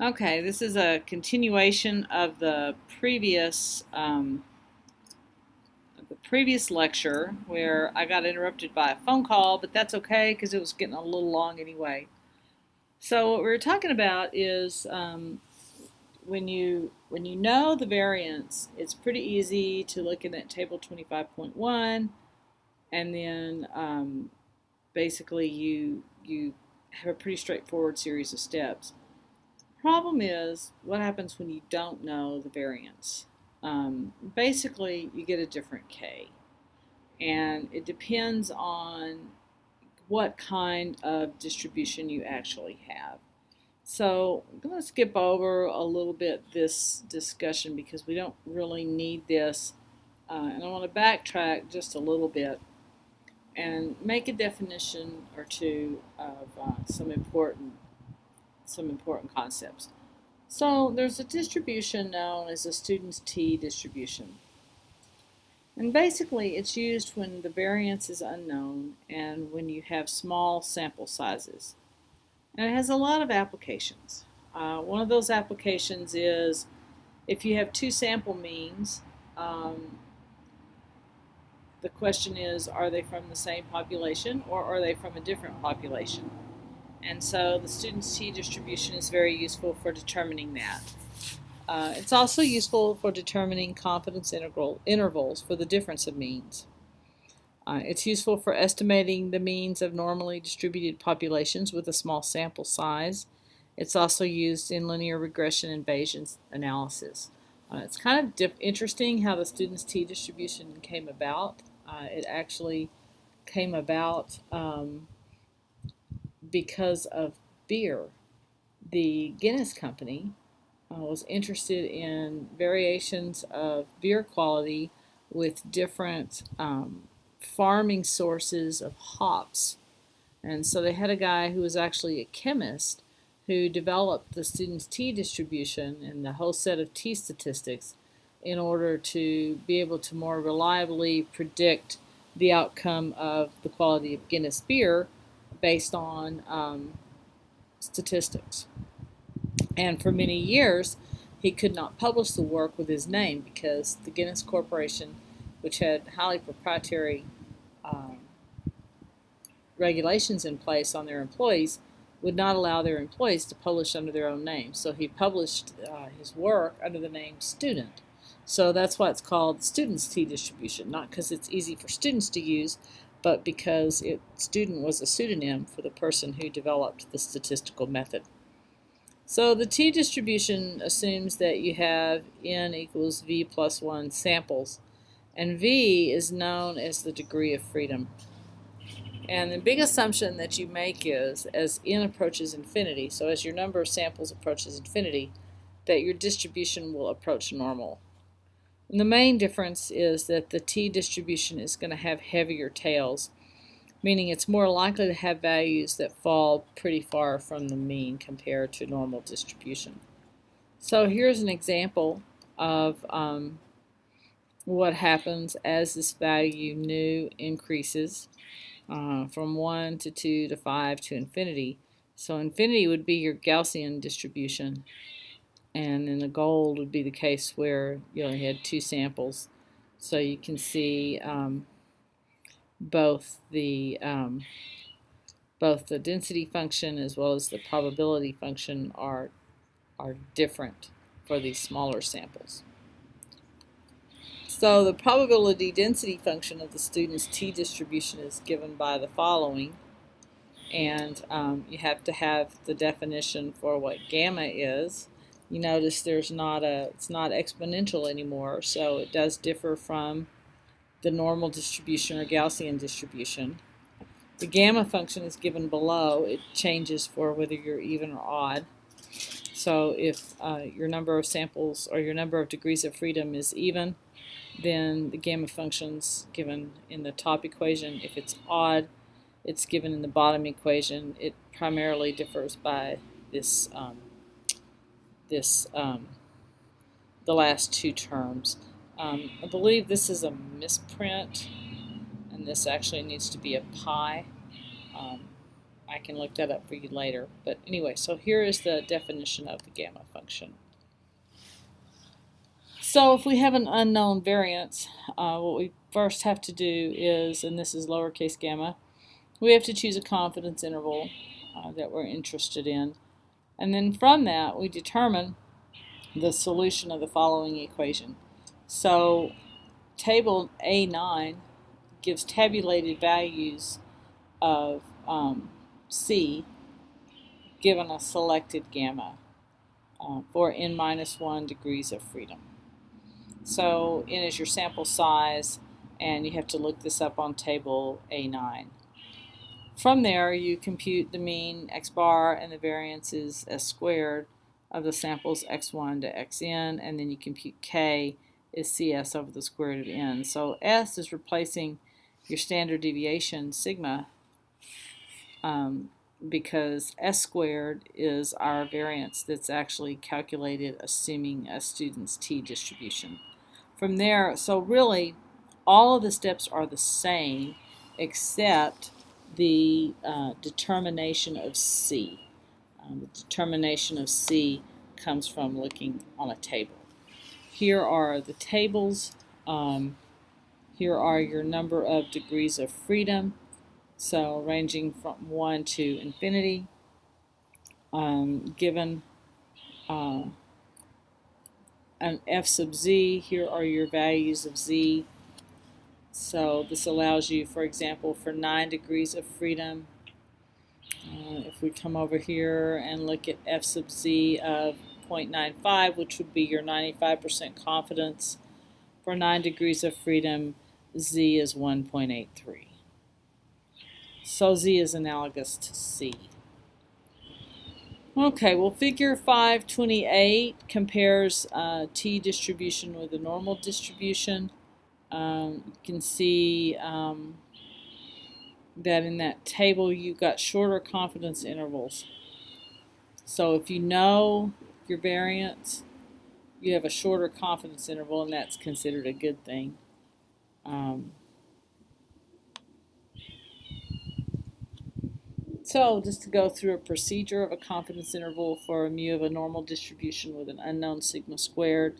Okay, this is a continuation of the previous lecture where I got interrupted by a phone call, but that's okay because it was getting a little long anyway. So what we were talking about is when you know the variance, it's pretty easy to look in that table 25.1, and then basically you have a pretty straightforward series of steps. Problem is, what happens when you don't know the variance? Basically, you get a different K, and it depends on what kind of distribution you actually have. So I'm going to skip over a little bit this discussion because we don't really need this, and I want to backtrack just a little bit and make a definition or two of some important concepts. So there's a distribution known as a student's t distribution. And basically it's used when the variance is unknown and when you have small sample sizes. And it has a lot of applications. One of those applications is if you have two sample means, the question is, are they from the same population or are they from a different population? And so the student's t distribution is very useful for determining that. It's also useful for determining confidence intervals for the difference of means. It's useful for estimating the means of normally distributed populations with a small sample size. It's also used in linear regression and Bayesian analysis. It's kind of interesting how the student's t distribution came about. It actually came about because of beer. The Guinness Company was interested in variations of beer quality with different farming sources of hops. And so they had a guy who was actually a chemist who developed the student's t distribution and the whole set of t statistics in order to be able to more reliably predict the outcome of the quality of Guinness beer based on statistics. And for many years, he could not publish the work with his name because the Guinness Corporation, which had highly proprietary regulations in place on their employees, would not allow their employees to publish under their own name. So he published his work under the name student. So that's why it's called student's t distribution, not because it's easy for students to use, but because student was a pseudonym for the person who developed the statistical method. So the t distribution assumes that you have n equals v plus 1 samples, and v is known as the degree of freedom. And the big assumption that you make is, as n approaches infinity, so as your number of samples approaches infinity, that your distribution will approach normal. And the main difference is that the t distribution is going to have heavier tails, meaning it's more likely to have values that fall pretty far from the mean compared to normal distribution. So here's an example of what happens as this value nu increases from 1 to 2 to 5 to infinity. So infinity would be your Gaussian distribution, and in the gold would be the case where you only had two samples. So you can see both the density function as well as the probability function are different for these smaller samples. So the probability density function of the student's t distribution is given by the following, and you have to have the definition for what gamma is. You notice it's not exponential anymore, so it does differ from the normal distribution or Gaussian distribution. The gamma function is given below. It changes for whether you're even or odd. So if your number of samples or your number of degrees of freedom is even, then the gamma function's given in the top equation. If it's odd, it's given in the bottom equation. It primarily differs by the last two terms. I believe this is a misprint, and this actually needs to be a pi. I can look that up for you later. But anyway, so here is the definition of the gamma function. So if we have an unknown variance, what we first have to do is, and this is lowercase gamma, we have to choose a confidence interval that we're interested in. And then from that, we determine the solution of the following equation. So table A9 gives tabulated values of C given a selected gamma for n-1 degrees of freedom. So n is your sample size, and you have to look this up on table A9. From there, you compute the mean x bar and the variance is s squared of the samples x1 to xn, and then you compute k is cs over the square root of n. So s is replacing your standard deviation sigma because s squared is our variance that's actually calculated assuming a student's t distribution. From there, so really all of the steps are the same except the determination of C. The determination of C comes from looking on a table. Here are the tables. Here are your number of degrees of freedom, so ranging from 1 to infinity. Given an f sub z, here are your values of z. So this allows you, for example, for 9 degrees of freedom, if we come over here and look at f sub z of 0.95, which would be your 95% confidence, for 9 degrees of freedom, z is 1.83. So z is analogous to c. Okay, well, figure 528 compares t distribution with a normal distribution. You can see that in that table you've got shorter confidence intervals. So if you know your variance, you have a shorter confidence interval, and that's considered a good thing. So just to go through a procedure of a confidence interval for a mu of a normal distribution with an unknown sigma squared.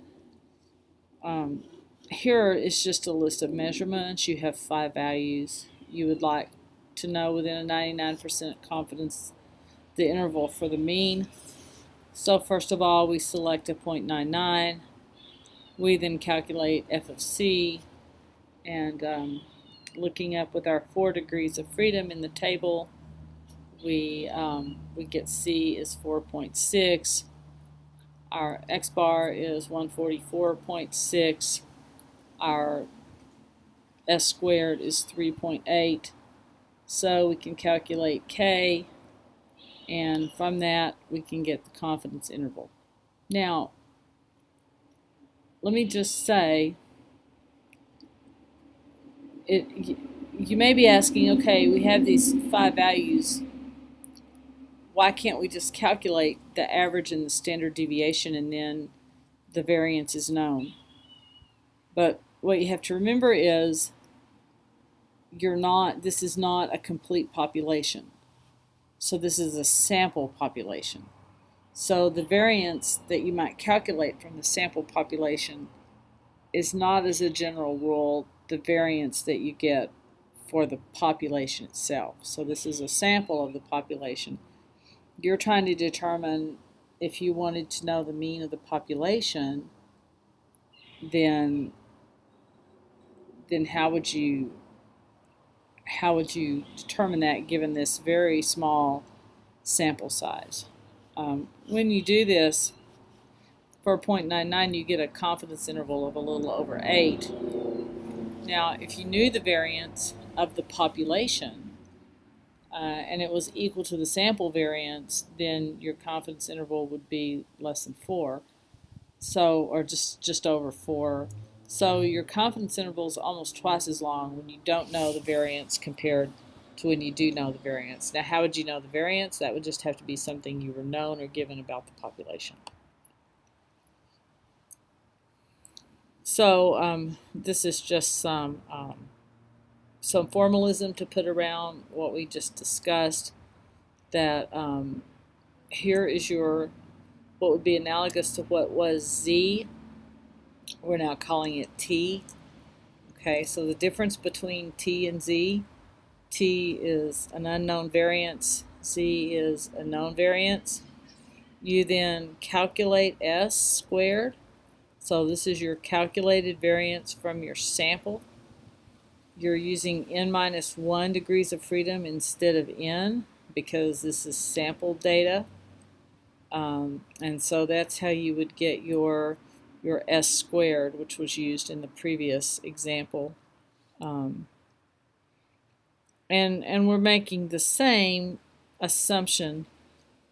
Here is just a list of measurements. You have 5 values. You would like to know within a 99% confidence the interval for the mean. So first of all, we select a 0.99. We then calculate f of c, and looking up with our 4 degrees of freedom in the table, we get c is 4.6. Our x bar is 144.6. Our s squared is 3.8. So we can calculate k, and from that we can get the confidence interval. Now, let me just say, you may be asking, okay, we have these 5 values. Why can't we just calculate the average and the standard deviation and then the variance is known? But what you have to remember is this is not a complete population. So this is a sample population. So the variance that you might calculate from the sample population is not, as a general rule, the variance that you get for the population itself. So this is a sample of the population. You're trying to determine, if you wanted to know the mean of the population, then how would you determine that given this very small sample size? When you do this for 0.99, you get a confidence interval of a little over 8. Now, if you knew the variance of the population and it was equal to the sample variance, then your confidence interval would be less than 4, so, or just over 4. So your confidence interval is almost twice as long when you don't know the variance compared to when you do know the variance. Now, how would you know the variance? That would just have to be something you were known or given about the population. So this is just some formalism to put around what we just discussed. that here is your, what would be analogous to what was Z. We're now calling it T. Okay, so the difference between T and Z, T is an unknown variance, Z is a known variance. You then calculate S squared. So this is your calculated variance from your sample. You're using n minus 1 degrees of freedom instead of n because this is sample data. And so that's how you would get your S squared, which was used in the previous example. And we're making the same assumption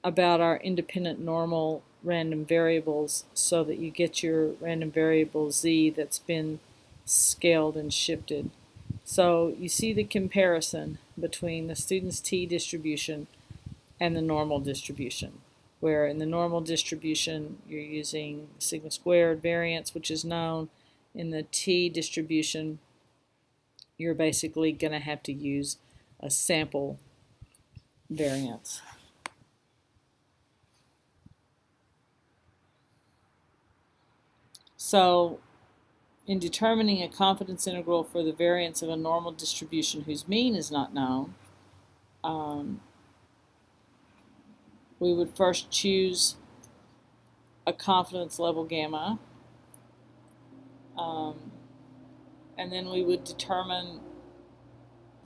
about our independent normal random variables so that you get your random variable Z that's been scaled and shifted. So you see the comparison between the student's t distribution and the normal distribution, where in the normal distribution you're using sigma squared variance, which is known. In the t distribution, you're basically going to have to use a sample variance. So in determining a confidence interval for the variance of a normal distribution whose mean is not known, we would first choose a confidence level gamma, and then we would determine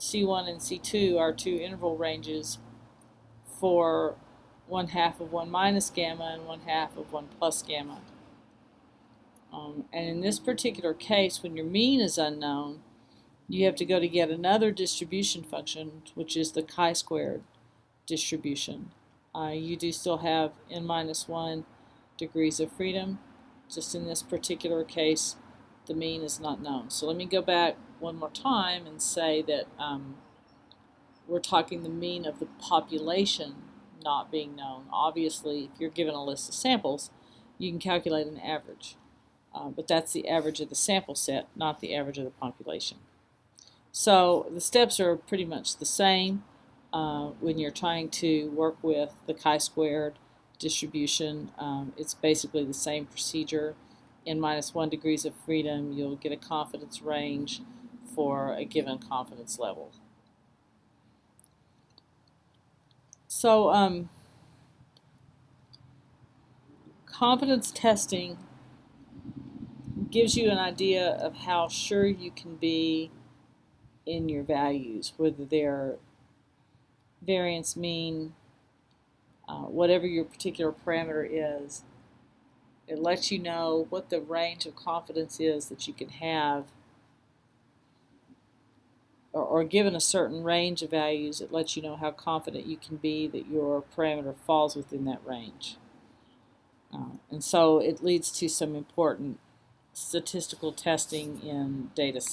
C1 and C2, our two interval ranges, for 1/2 of 1 minus gamma and 1/2 of 1 plus gamma. And in this particular case, when your mean is unknown, you have to go to yet another distribution function, which is the chi-squared distribution. You do still have n minus 1 degrees of freedom. Just in this particular case, the mean is not known. So let me go back one more time and say that we're talking the mean of the population not being known. Obviously, if you're given a list of samples, you can calculate an average. But that's the average of the sample set, not the average of the population. So the steps are pretty much the same when you're trying to work with the chi-squared distribution. It's basically the same procedure. N minus 1 degrees of freedom, you'll get a confidence range for a given confidence level. So confidence testing gives you an idea of how sure you can be in your values, whether they're variance, mean, whatever your particular parameter is. It lets you know what the range of confidence is that you can have, or given a certain range of values, it lets you know how confident you can be that your parameter falls within that range. And so it leads to some important statistical testing in data sets.